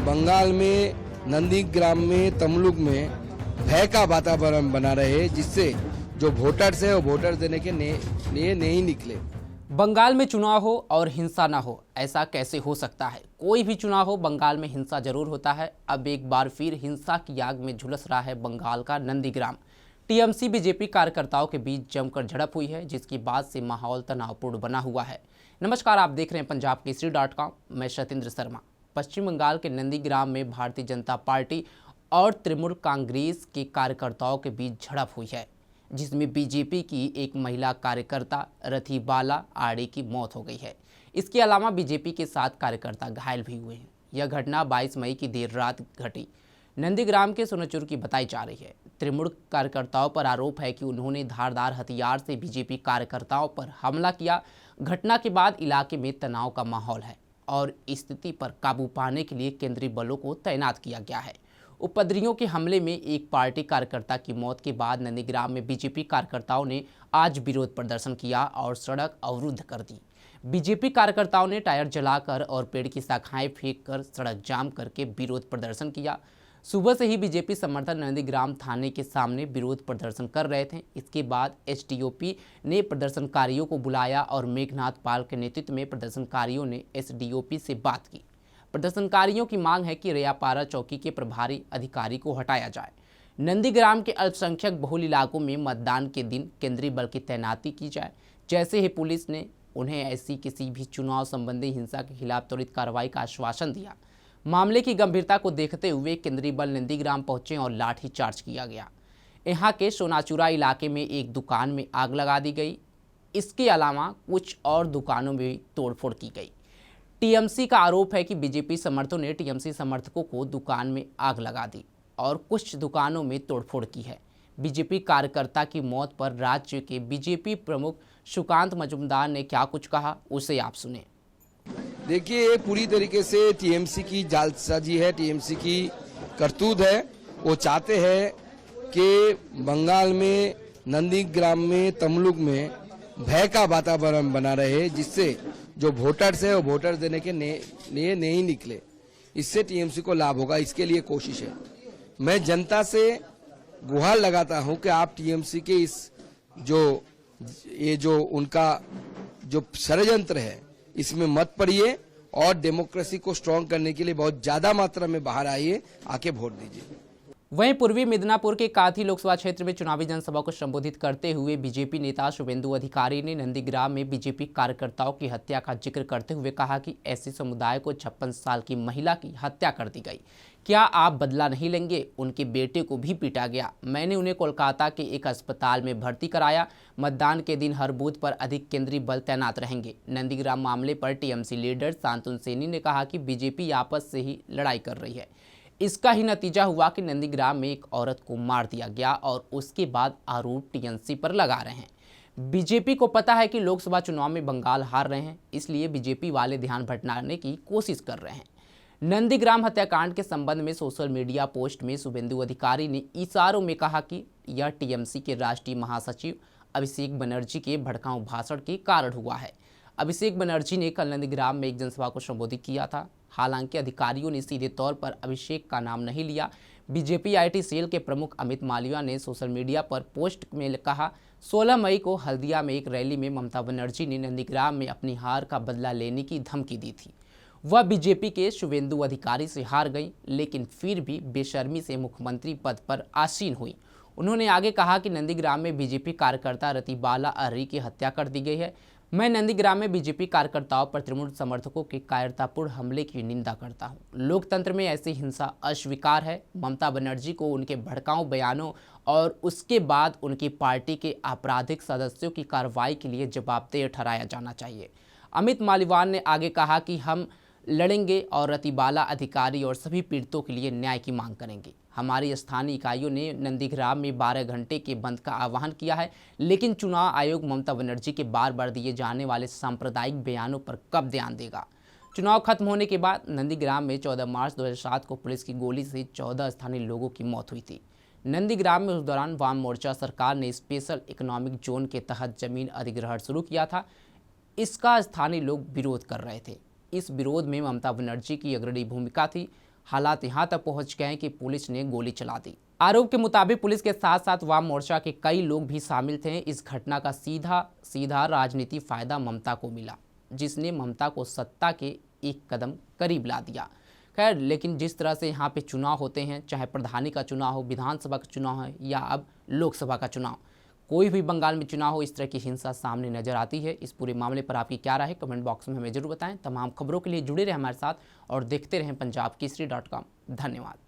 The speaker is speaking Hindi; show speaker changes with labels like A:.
A: बंगाल में नंदीग्राम में तमलुक में भय का वातावरण बना रहे, जिससे जो वोटर्स है वो वोटर देने के लिए नहीं निकले।
B: बंगाल में चुनाव हो और हिंसा ना हो, ऐसा कैसे हो सकता है? कोई भी चुनाव हो, बंगाल में हिंसा जरूर होता है। अब एक बार फिर हिंसा की आग में झुलस रहा है बंगाल का नंदीग्राम। टीएमसी बीजेपी कार्यकर्ताओं के बीच जमकर झड़प हुई है, जिसके बाद से माहौल तनावपूर्ण बना हुआ है। नमस्कार, आप देख रहे हैं पंजाब केसरी.com। मैं सत्येंद्र शर्मा। पश्चिम बंगाल के नंदीग्राम में भारतीय जनता पार्टी और तृणमूल कांग्रेस के कार्यकर्ताओं के बीच झड़प हुई है, जिसमें बीजेपी की एक महिला कार्यकर्ता रथीबाला आड़े की मौत हो गई है। इसके अलावा बीजेपी के 7 कार्यकर्ता घायल भी हुए हैं। यह घटना 22 मई की देर रात घटी नंदीग्राम के सोनाचूर की बताई जा रही है। तृणमूल कार्यकर्ताओं पर आरोप है कि उन्होंने धारदार हथियार से बीजेपी कार्यकर्ताओं पर हमला किया। घटना के बाद इलाके में तनाव का माहौल है और स्थिति पर काबू पाने के लिए केंद्रीय बलों को तैनात किया गया है। उपद्रवियों के हमले में एक पार्टी कार्यकर्ता की मौत के बाद नंदीग्राम में बीजेपी कार्यकर्ताओं ने आज विरोध प्रदर्शन किया और सड़क अवरुद्ध कर दी। बीजेपी कार्यकर्ताओं ने टायर जलाकर और पेड़ की शाखाएं फेंककर सड़क जाम करके विरोध प्रदर्शन किया। सुबह से ही बीजेपी समर्थक नंदीग्राम थाने के सामने विरोध प्रदर्शन कर रहे थे। इसके बाद एसडीओपी ने प्रदर्शनकारियों को बुलाया और मेघनाथ पाल के नेतृत्व में प्रदर्शनकारियों ने एसडीओपी से बात की। प्रदर्शनकारियों की मांग है कि रेयापारा चौकी के प्रभारी अधिकारी को हटाया जाए। नंदीग्राम के अल्पसंख्यक बहुल इलाकों में मतदान के दिन केंद्रीय बल की तैनाती की जाए। जैसे ही पुलिस ने उन्हें ऐसी किसी भी चुनाव संबंधी हिंसा के खिलाफ त्वरित कार्रवाई का आश्वासन दिया। मामले की गंभीरता को देखते हुए केंद्रीय बल नंदीग्राम पहुंचे और लाठीचार्ज किया गया। यहाँ के सोनाचूरा इलाके में एक दुकान में आग लगा दी गई। इसके अलावा कुछ और दुकानों में भी तोड़फोड़ की गई। टीएमसी का आरोप है कि बीजेपी समर्थकों ने टीएमसी समर्थकों को दुकान में आग लगा दी और कुछ दुकानों में तोड़फोड़ की है। बीजेपी कार्यकर्ता की मौत पर राज्य के बीजेपी प्रमुख सुकांत मजूमदार ने क्या कुछ कहा, उसे आप सुने।
A: देखिए, ये पूरी तरीके से टीएमसी की जालसाजी है, टीएमसी की करतूत है। वो चाहते हैं कि बंगाल में नंदीग्राम में तमलुक में भय का वातावरण बना रहे, जिससे जो वोटर्स है वो वोटर देने के लिए नहीं निकले। इससे टीएमसी को लाभ होगा, इसके लिए कोशिश है। मैं जनता से गुहार लगाता हूं कि आप टीएमसी के इस जो उनका जो षड्यंत्र है इसमें मत पड़िए और डेमोक्रेसी को स्ट्रांग करने के लिए बहुत ज्यादा मात्रा में बाहर आइए, आके वोट दीजिए।
B: वहीं पूर्वी मिदनापुर के काथी लोकसभा क्षेत्र में चुनावी जनसभा को संबोधित करते हुए बीजेपी नेता शुभेंदु अधिकारी ने नंदीग्राम में बीजेपी कार्यकर्ताओं की हत्या का जिक्र करते हुए कहा कि ऐसे समुदाय को 56 साल की महिला की हत्या कर दी गई। क्या आप बदला नहीं लेंगे? उनके बेटे को भी पीटा गया। मैंने उन्हें कोलकाता के एक अस्पताल में भर्ती कराया। मतदान के दिन हर बूथ पर अधिक केंद्रीय बल तैनात रहेंगे। नंदीग्राम मामले पर टीएमसी लीडर शांतनु सेनी ने कहा कि बीजेपी आपस से ही लड़ाई कर रही है। इसका ही नतीजा हुआ कि नंदीग्राम में एक औरत को मार दिया गया और उसके बाद आरोप टीएमसी पर लगा रहे हैं। बीजेपी को पता है कि लोकसभा चुनाव में बंगाल हार रहे हैं, इसलिए बीजेपी वाले ध्यान भटकाने की कोशिश कर रहे हैं। नंदीग्राम हत्याकांड के संबंध में सोशल मीडिया पोस्ट में शुभेंदु अधिकारी ने इशारों में कहा कि यह टीएमसी के राष्ट्रीय महासचिव अभिषेक बनर्जी के भड़काऊ भाषण के कारण हुआ है। अभिषेक बनर्जी ने कल नंदीग्राम में एक जनसभा को संबोधित किया था। हालांकि अधिकारियों ने सीधे तौर पर अभिषेक का नाम नहीं लिया। बीजेपी आईटी सेल के प्रमुख अमित मालविया ने सोशल मीडिया पर पोस्ट में कहा, 16 मई को हल्दिया में एक रैली में ममता बनर्जी ने नंदीग्राम में अपनी हार का बदला लेने की धमकी दी थी। वह बीजेपी के शुभेंदु अधिकारी से हार गई, लेकिन फिर भी बेशर्मी से मुख्यमंत्री पद पर आसीन हुई। उन्होंने आगे कहा कि नंदीग्राम में बीजेपी कार्यकर्ता रथीबाला आड़े की हत्या कर दी गई है। मैं नंदीग्राम में बीजेपी कार्यकर्ताओं पर तृणमूल समर्थकों के कायरतापूर्ण हमले की निंदा करता हूं। लोकतंत्र में ऐसी हिंसा अस्वीकार है। ममता बनर्जी को उनके भड़काऊ बयानों और उसके बाद उनकी पार्टी के आपराधिक सदस्यों की कार्रवाई के लिए जवाबदेह ठहराया जाना चाहिए। अमित मालिवाल ने आगे कहा कि हम लड़ेंगे और रथीबाला अधिकारी और सभी पीड़ितों के लिए न्याय की मांग करेंगे। हमारी स्थानीय इकाइयों ने नंदीग्राम में 12 घंटे के बंद का आह्वान किया है, लेकिन चुनाव आयोग ममता बनर्जी के बार बार दिए जाने वाले सांप्रदायिक बयानों पर कब ध्यान देगा? चुनाव खत्म होने के बाद नंदीग्राम में 14 मार्च 2007 को पुलिस की गोली से 14 स्थानीय लोगों की मौत हुई थी। नंदीग्राम में उस दौरान वाम मोर्चा सरकार ने स्पेशल इकोनॉमिक जोन के तहत जमीन अधिग्रहण शुरू किया था। इसका स्थानीय लोग विरोध कर रहे थे। इस विरोध में ममता बनर्जी की अग्रणी भूमिका थी। हालात यहां तक पहुंच गए कि पुलिस ने गोली चला दी। आरोप के मुताबिक पुलिस के साथ साथ वाम मोर्चा के कई लोग भी शामिल थे। इस घटना का सीधा राजनीतिक फायदा ममता को मिला, जिसने ममता को सत्ता के एक कदम करीब ला दिया। खैर, लेकिन जिस तरह से यहाँ पे चुनाव होते हैं, चाहे प्रधानी का चुनाव हो, विधानसभा का चुनाव है या अब लोकसभा का चुनाव, कोई भी बंगाल में चुनाव हो, इस तरह की हिंसा सामने नजर आती है। इस पूरे मामले पर आपकी क्या राय है, कमेंट बॉक्स में हमें जरूर बताएं। तमाम खबरों के लिए जुड़े रहें हमारे साथ और देखते रहें पंजाब केसरी.com। धन्यवाद।